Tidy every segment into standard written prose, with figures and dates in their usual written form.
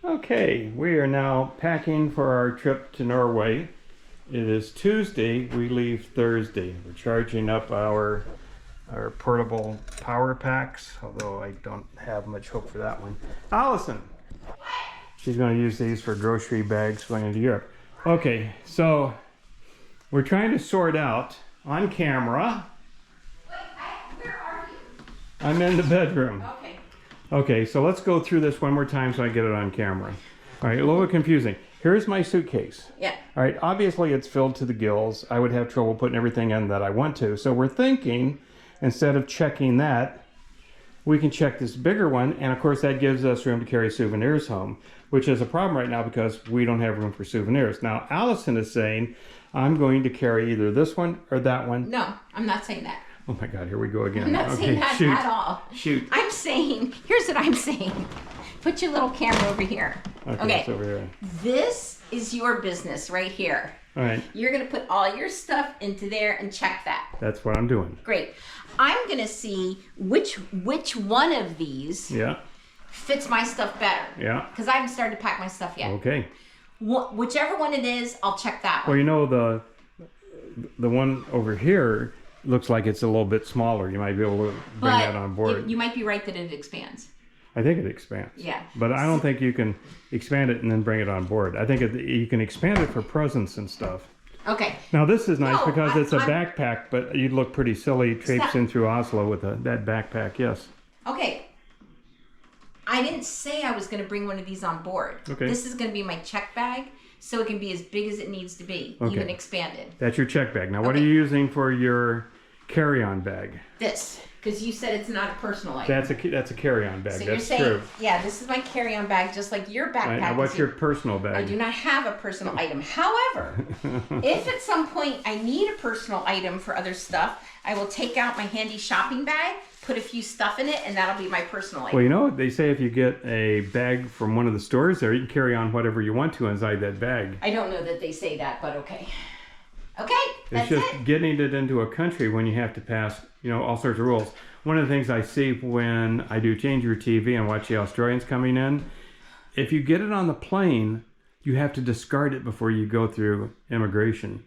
Okay, we are now packing for our trip to Norway. It is Tuesday, we leave Thursday. We're charging up our portable power packs, although I don't have much hope for that one. Allison! She's going to use these for grocery bags going into Europe. Okay, so we're trying to sort out on camera. Wait, where are you? I'm in the bedroom. Okay. Okay, so let's go through this one more time so I get it on camera. All right, a little bit confusing. Here's my suitcase. Yeah. All right, obviously it's filled to the gills. I would have trouble putting everything in that I want to. So we're thinking, instead of checking that, we can check this bigger one. And of course that gives us room to carry souvenirs home, which is a problem right now because we don't have room for souvenirs. Now, Allison is saying, I'm going to carry either this one or that one. No, I'm not saying that. Oh my God, here we go again. I'm not saying that shoot. at all. Shoot. I'm saying, here's what I'm saying. Put your little camera over here. Okay, it's over here. This is your business right here. All right. You're going to put all your stuff into there and check that. That's what I'm doing. Great. I'm going to see which one of these fits my stuff better. Yeah. Because I haven't started to pack my stuff yet. Okay. Whichever one it is, I'll check that one. Well, you know, the one over here looks like it's a little bit smaller. You might be able to bring that on board. You might be right that it expands. I think it expands. Yeah. But I don't think you can expand it and then bring it on board. I think you can expand it for presents and stuff. Okay. Now this is nice because it's a backpack, but you'd look pretty silly traipsing through Oslo with that backpack. Yes. Okay. I didn't say I was going to bring one of these on board. Okay. This is going to be my check bag, so it can be as big as it needs to be, even expanded. That's your check bag. Now, what are you using for your carry-on bag? This, because you said it's not a personal item. That's a carry-on bag. So that's you're saying, true. Yeah, this is my carry-on bag, just like your backpack. Right, now what's your personal bag? I do not have a personal item. However, if at some point I need a personal item for other stuff, I will take out my handy shopping bag, put a few stuff in it, and that'll be my personal item. Well, you know, they say if you get a bag from one of the stores there, you can carry on whatever you want to inside that bag. I don't know that they say that, but okay. Okay, that's It's just getting it into a country when you have to pass, you know, all sorts of rules. One of the things I see when I do change your TV and watch the Australians coming in, if you get it on the plane, you have to discard it before you go through immigration.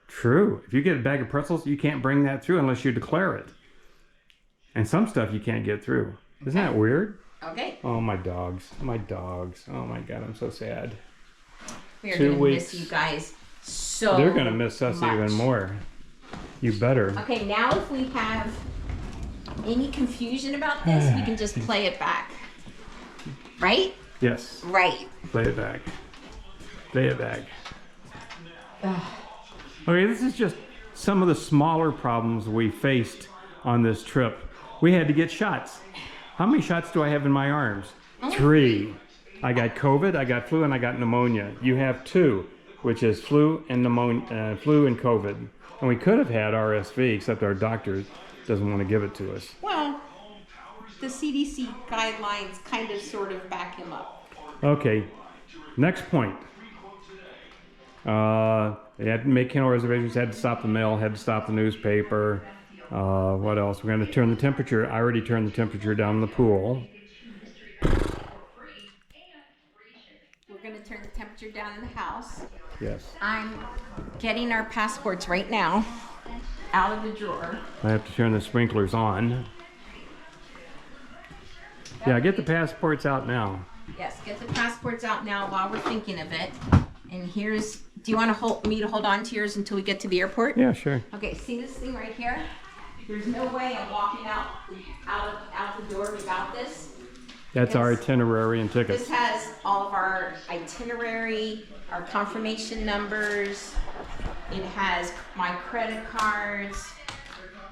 True. If you get a bag of pretzels, you can't bring that through unless you declare it. And some stuff you can't get through. Isn't that weird? Okay. Oh, my dogs. My dogs. Oh, my God, I'm so sad. We are going to miss you guys so They're going to miss us much. even more. You better. Okay, now if we have any confusion about this, we can just play it back. Right? Yes. Right. Play it back. Play it back. Okay, this is just some of the smaller problems we faced on this trip. We had to get shots. How many shots do I have in my arms? 3. I got COVID, I got flu, and I got pneumonia. You have 2, which is flu and pneumonia, flu and COVID. And we could have had RSV, except our doctor doesn't want to give it to us. Well, the CDC guidelines kind of sort of back him up. Okay, next point. They had to make kennel reservations, had to stop the mail, had to stop the newspaper. What else? We're going to turn the temperature. I already turned the temperature down in the pool. We're going to turn the temperature down in the house. Yes. I'm getting our passports right now out of the drawer. I have to turn the sprinklers on. Yeah, get the passports out now. Yes, get the passports out now while we're thinking of it. And here's, do you want me to hold on to yours until we get to the airport? Yeah, sure. Okay, see this thing right here? There's no way I'm walking out the door without this. That's our itinerary and tickets. This has all of our itinerary, our confirmation numbers. It has my credit cards.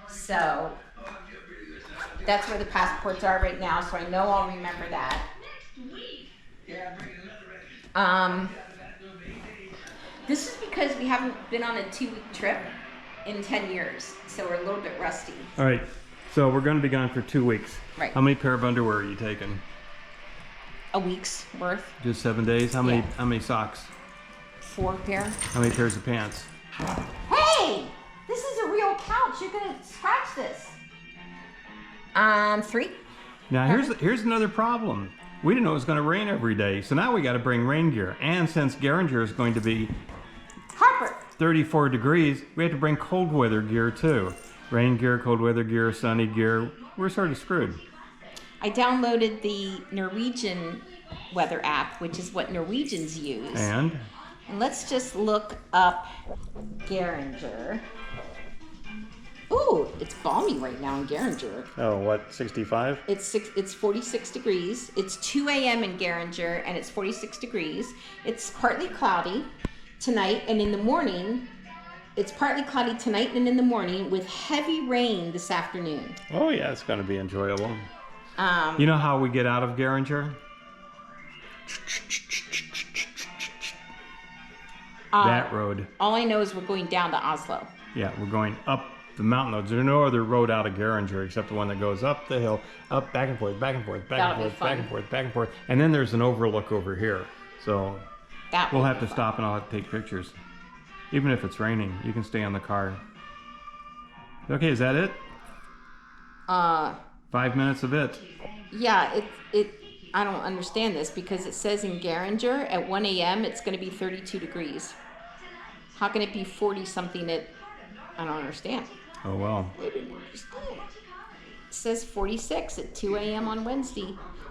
So that's where the passports are right now, so I know I'll remember that. This is because we haven't been on a 2-week trip in 10 years, so we're a little bit rusty. All right, so we're going to be gone for 2 weeks. Right. How many pair of underwear are you taking? A week's worth. Just 7 days? How many socks? 4 pair. How many pairs of pants? Hey! This is a real couch. You're going to scratch this. 3. Now, here's another problem. we didn't know it was going to rain every day. So now we got to bring rain gear. And since Geringer is going to be Harper. 34 degrees, we have to bring cold weather gear too. Rain gear, cold weather gear, sunny gear. We're sort of screwed. I downloaded the Norwegian weather app, which is what Norwegians use. And let's just look up Geringer. Ooh, it's balmy right now in Geringer. oh, what, 65? It's 46 degrees. It's 2 a.m. in Geringer, and it's 46 degrees. It's partly cloudy tonight, and in the morning, it's partly cloudy tonight and in the morning with heavy rain this afternoon. Oh yeah, it's going to be enjoyable. You know how we get out of Geringer? That road. All I know is we're going down to Oslo. Yeah, we're going up the mountain roads. There's no other road out of Geringer except the one that goes up the hill, up, back and forth, back and forth, back That'll and be forth, fun. back and forth, back and forth. And then there's an overlook over here. So That we'll will have be to fun. stop and I'll have to take pictures. Even if it's raining, you can stay on the car. Okay, is that it? 5 minutes of it. Yeah, I don't understand this because it says in Geringer at 1 a.m. it's going to be 32 degrees. How can it be 40 something at? I don't understand. Oh well. I didn't understand. It says 46 at 2 a.m. on Wednesday.